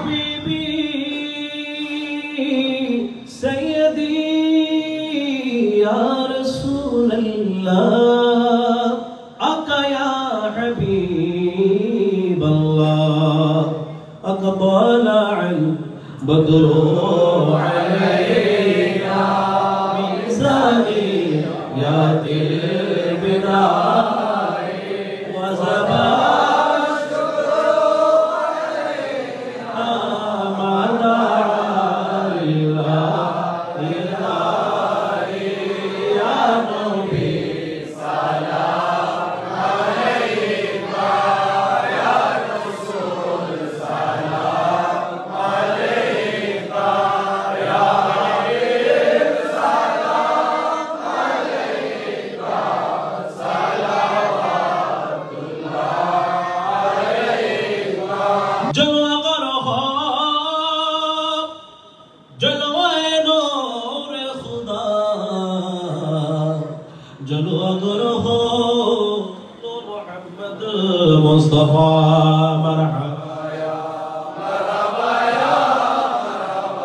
حبیبی سیدی یا رسول اللہ آقا یا حبیب اللہ اقبال البدر علینا من ثنیات الوداع وزبا مصطفى مرحبا يا مرحبا يا مرحبا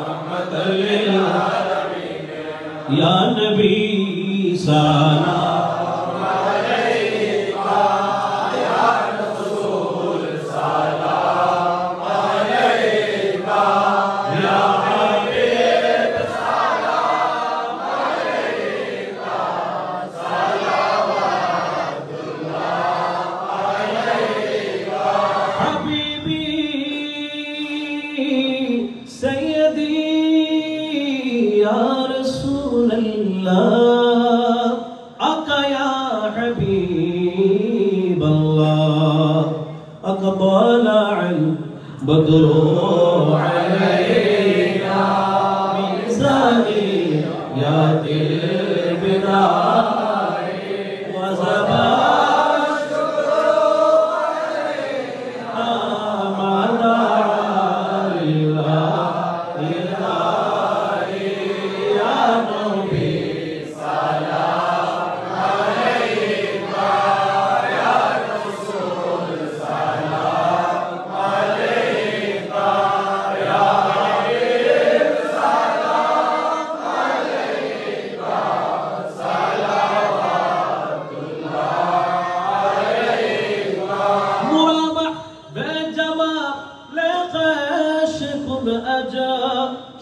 رحمة للعالمين يا نبي سلام عليك يا رسول سلام عليك يا حبيب سلام عليك صلوات سیدی یا رسول اللہ آقا یا حبیب اللہ اقبال البدر علینا من ثنیات الوداع وزبا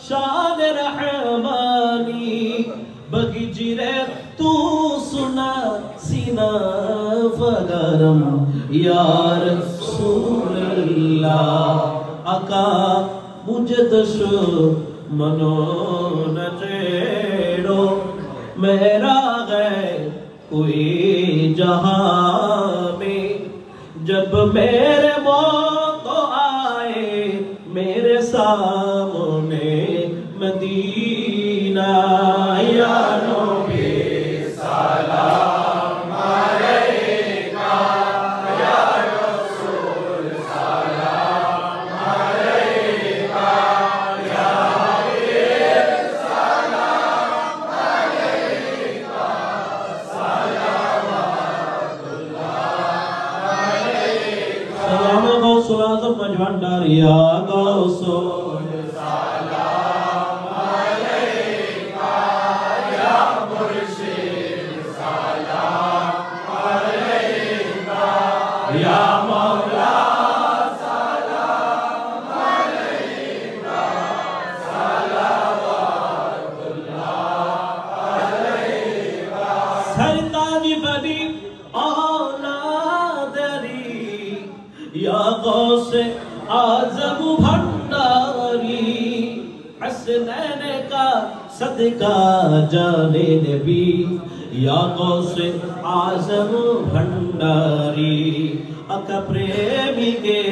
شان رحمانی بگجرے تو سنا سینہ فگرم یا رسول اللہ آقا مجھے دشمنوں نہ چھیڑو میرا غیر کوئی جہاں میں جب میرے موت آئے میرے سامنے مدینہ یا نبی سلام علیکہ یا رسول سلام علیکہ یا حبیب سلام علیکہ صلوات اللہ علیکہ سلام غوث العظم مجھنڈار یا غوث یا غوث اعظم بھنڈاری حسنین کا صدقہ جانے نبی یا غوث اعظم بھنڈاری اکا پریمی کے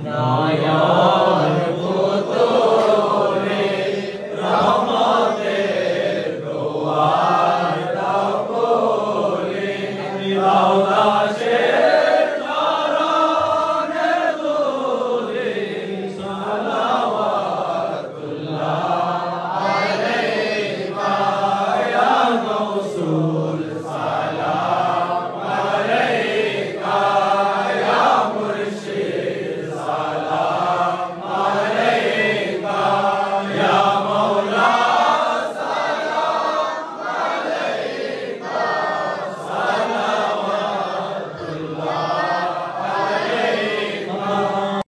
نایا